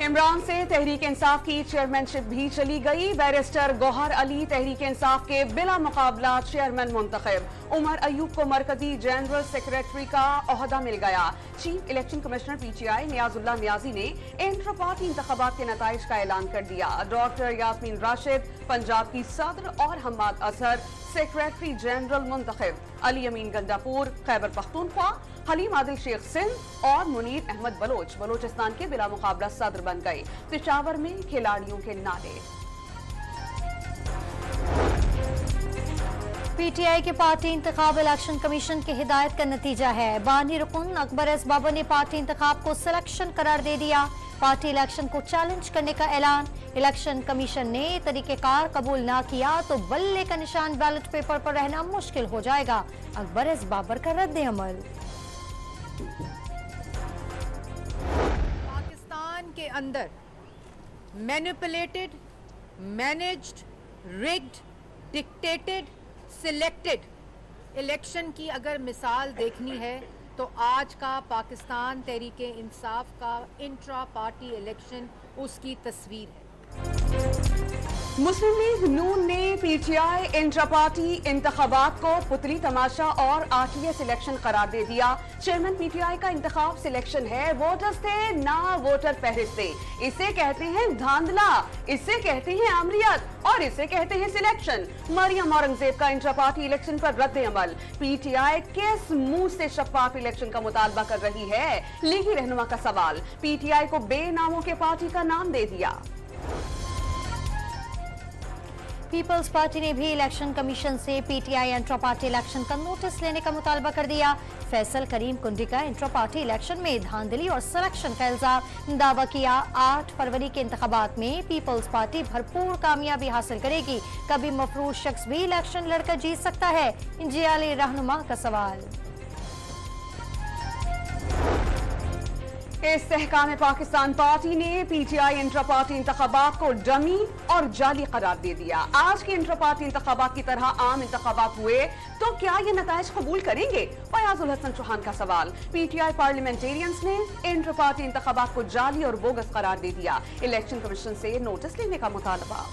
इमरान से तहरीक इंसाफ की चेयरमैनशिप भी चली गई। बैरिस्टर गौहर अली तहरीक इंसाफ के बिला मुकाबला चेयरमैन मुंतखब। उमर अयूब को मरकजी जनरल सेक्रेटरी का ओहदा मिल गया। Chief election commissioner PTI Niazullah Niazi ने इंटर पार्टी इंतखाबात के नताइज का ऐलान कर दिया। डॉक्टर यास्मीन राशिद पंजाब की सदर और हम्माद अजहर सेक्रेटरी जनरल मुंतखब। अली अमीन गंडापुर खैबर पख्तूनख्वा, हलीम आदिल शेख सिंध और मुनीर अहमद बलोच बलोचिस्तान के बिला मुकाबला सदर बन गए। पेशावर में खिलाड़ियों के नारे। पीटीआई के पार्टी इंतखाब इलेक्शन कमीशन की हिदायत का नतीजा है। बानी रुकन अकबर एस बाबर ने पार्टी इंतखाब को सिलेक्शन करार दे दिया। पार्टी इलेक्शन को चैलेंज करने का ऐलान। इलेक्शन कमीशन ने तरीकेकार कबूल ना किया तो बल्ले का निशान बैलेट पेपर पर रहना मुश्किल हो जाएगा। अकबर एस बाबर का रद्द अमल। पाकिस्तान के अंदर manipulated, managed, rigged, dictated, selected election की अगर मिसाल देखनी है तो आज का पाकिस्तान तहरीक इंसाफ का इंट्रा पार्टी इलेक्शन उसकी तस्वीर है। मुस्लिम लीग नून ने पीटीआई इंट्रा पार्टी इंतखाबात को पुतली तमाशा और आरटीएस इलेक्शन करार दे दिया। चेयरमैन पीटीआई का इंतखाब सिलेक्शन है, वोटर्स थे ना वोटर फहरिस्त थे। इसे कहते हैं धांधला, इसे कहते हैं आमरियत और इसे कहते हैं सिलेक्शन। मरियम औरंगजेब का इंट्रा पार्टी इलेक्शन पर रद्द अमल। पीटीआई किस मुंह से शफाफ इलेक्शन का मुतालबा कर रही है? लीगी रहनुमा का सवाल। पीटीआई को बेनामों के पार्टी का नाम दे दिया। पीपल्स पार्टी ने भी इलेक्शन कमीशन से पीटीआई इंट्रा पार्टी इलेक्शन का नोटिस लेने का मुतालबा कर दिया। फैसल करीम कुंडी का इंट्रा पार्टी इलेक्शन में धांधली और सिलेक्शन का इल्जाम। दावा किया 8 फरवरी के इंतखाबात में पीपल्स पार्टी भरपूर कामयाबी हासिल करेगी। कभी मफरूज शख्स भी इलेक्शन लड़कर जीत सकता है। जियाली रहनुमा का सवाल। इस्तेहकाम पाकिस्तान पार्टी ने पीटीआई इंट्रा पार्टी इंतखाबात को डमी और जाली करार दे दिया। आज के इंट्रा पार्टी इंतखाबात की तरह आम इंतखाबात हुए तो क्या ये नताइज कबूल करेंगे? फयाजुल हसन चौहान का सवाल। पीटीआई पार्लियामेंटेरियंस ने इंट्रा पार्टी इंतखाबात को जाली और बोगस करार दे दिया। इलेक्शन कमीशन से नोटिस लेने का मुतालबा।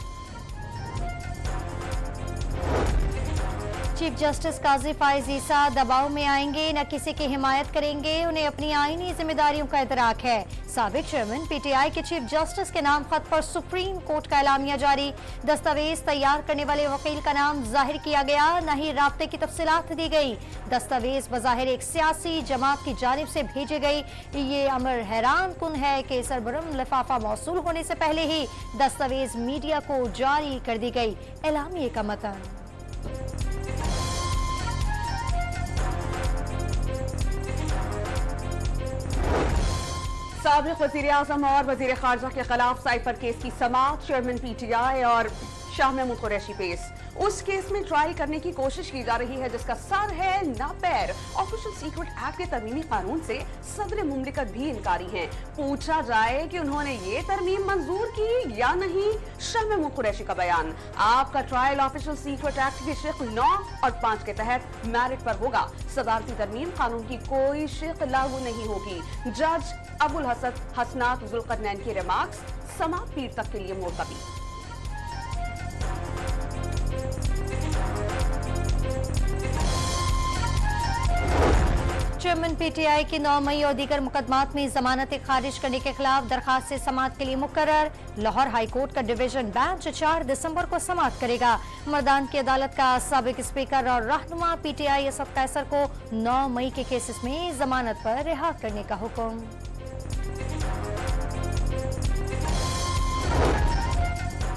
चीफ जस्टिस काजी फाइज ईसा दबाव में आएंगे, न किसी की हिमायत करेंगे, उन्हें अपनी आईनी जिम्मेदारियों का इदराक है। साबिक चेयरमैन पीटीआई के चीफ जस्टिस के नाम खत पर सुप्रीम कोर्ट का एलामिया जारी। दस्तावेज तैयार करने वाले वकील का नाम जाहिर किया गया, न ही राब्ते की तफसीलात दी गई। दस्तावेज बज़ाहिर एक सियासी जमात की जानिब से भेजे गई। ये अमर हैरान कुन है कि सरबरम लिफाफा मौसूल होने से पहले ही दस्तावेज मीडिया को जारी कर दी गई। एलामिया का मतन। साबिक वज़ीर आज़म और वज़ीर ख़ारजा के खिलाफ साइफर केस की समाअत। चेयरमैन पीटीआई और शाह महमूद कुरैशी पेश। उस केस में ट्रायल करने की कोशिश की जा रही है जिसका सर है ना पैर। ऑफिशियल सीक्रेट एक्ट के तरमीमी कानून से सदर मुमलिकत भी इनकारी हैं। पूछा जाए कि उन्होंने ये तरमीम मंजूर की या नहीं। शाह महमूद कुरैशी का बयान। आपका ट्रायल ऑफिशियल सीक्रेट एक्ट के शिक 9 और 5 के तहत मेरिट पर होगा। सदारती तरमीम कानून की कोई शिक लागू नहीं होगी। जज अबुल हसन हसनात जुल्करनैन के रिमार्क्स समाअत पीर तक के लिए मुलतवी। चेयरमैन पीटीआई की 9 मई और दीगर मुकदमात में जमानतें खारिज करने के खिलाफ दरखास्त से समाअत के लिए मुकर्रर। लाहौर हाई कोर्ट का डिवीजन बेंच 4 दिसंबर को समाअत करेगा। मर्दान की अदालत का साबिक स्पीकर और रहनुमा पीटीआई असद कैसर को 9 मई के केसेस में जमानत पर रिहा करने का हुक्म।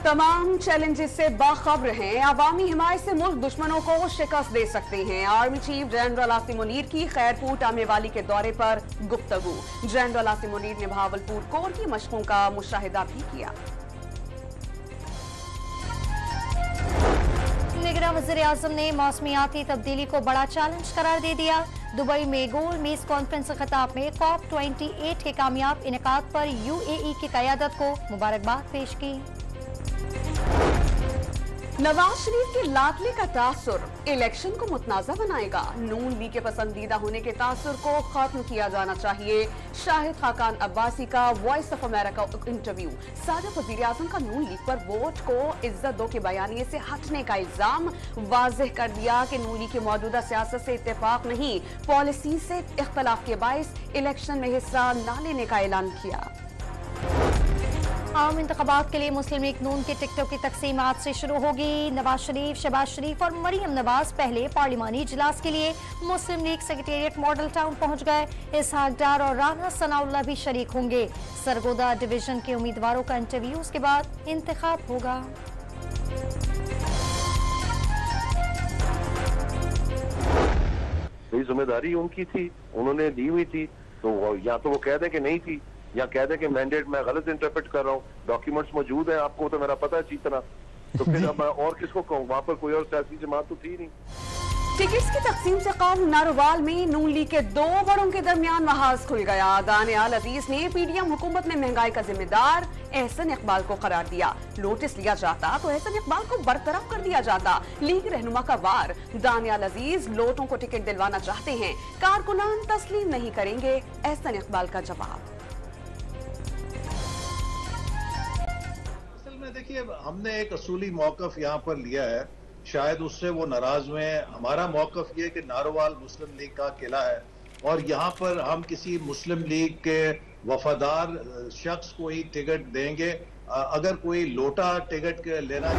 तमाम चैलेंजेस से बाखबर हैं। अवामी हिमायत से मुल्क दुश्मनों को शिकस्त दे सकते हैं। Army chief general Asim Munir की खैरपुर टामेवाली के दौरे पर गुफ्तगू। जनरल आसिम मुनीर ने भावलपुर कोर की मशकों का मुशाहिदा भी किया। निगरान वज़ीर आज़म ने मौसमियाती तब्दीली को बड़ा चैलेंज करार दे दिया। दुबई में गोल मेज कॉन्फ्रेंस खिताब में COP28 के कामयाब इनेकाद पर UAE की क़यादत को मुबारकबाद पेश की। नवाज शरीफ के लाडले का तासुर इलेक्शन को मुतनाज़ा बनाएगा। नून लीग के पसंदीदा होने के तासुर को खत्म किया जाना चाहिए। शाहिद खाकान अब्बासी का वॉइस ऑफ अमेरिका इंटरव्यू। साबिक वज़ीर-ए-आज़म का नून लीग पर वोट को इज्जत दो के बयानिए से हटने का इल्जाम। वाज़ेह कर दिया कि नून लीग की मौजूदा सियासत से इत्तेफाक नहीं, पॉलिसी से इख्तलाफ के बाइस इलेक्शन में हिस्सा न लेने का ऐलान किया। आम इंतखाबात के लिए मुस्लिम लीग नून के टिकटों की तकसीम आज से शुरू होगी। नवाज शरीफ, शहबाज शरीफ और मरियम नवाज पहले पार्लिमानी इजलास के लिए मुस्लिम लीग सेक्रेटेरिएट मॉडल टाउन पहुंच गए। इसहाक डार और राना सनाउल्लाह भी शरीक होंगे। सरगोदा डिवीजन के उम्मीदवारों का इंटरव्यू, उसके बाद इंतखाब होगा। जिम्मेदारी उनकी थी, उन्होंने दी हुई थी, तो या तो वो कह दें कि नहीं थी, या कह दें कि मैंडेट मैं गलत इंटरप्रेट कर रहा हूँ। डॉक्यूमेंट्स मौजूद हैं, आपको तो मेरा पता है अच्छी तरह, तो फिर अब मैं और किसको कहूँ? वहां पर कोई और सियासी जमात तो थी नहीं। टिकट्स की तकसीम से कबल नारोवाल में नून लीग के दो बड़ों के दरमियान महाज खुल गया। दानियाल अजीज ने पीडीएम हुकूमत में महंगाई का जिम्मेदार एहसन इकबाल को करार दिया। नोटिस लिया जाता तो एहसन इकबाल को बरतरफ कर दिया जाता। लीग रहनुमा का वार। दानियाल अजीज लोटों को टिकट दिलवाना चाहते हैं, कारकुनान तस्लीम नहीं करेंगे, एहसन इकबाल का जवाब। देखिए, हमने एक असूली मौकफ यहाँ पर लिया है, शायद उससे वो नाराज हुए हैं। हमारा मौकफ ये है कि नारोवाल मुस्लिम लीग का किला है और यहाँ पर हम किसी मुस्लिम लीग के वफादार शख्स को ही टिकट देंगे। अगर कोई लोटा टिकट लेना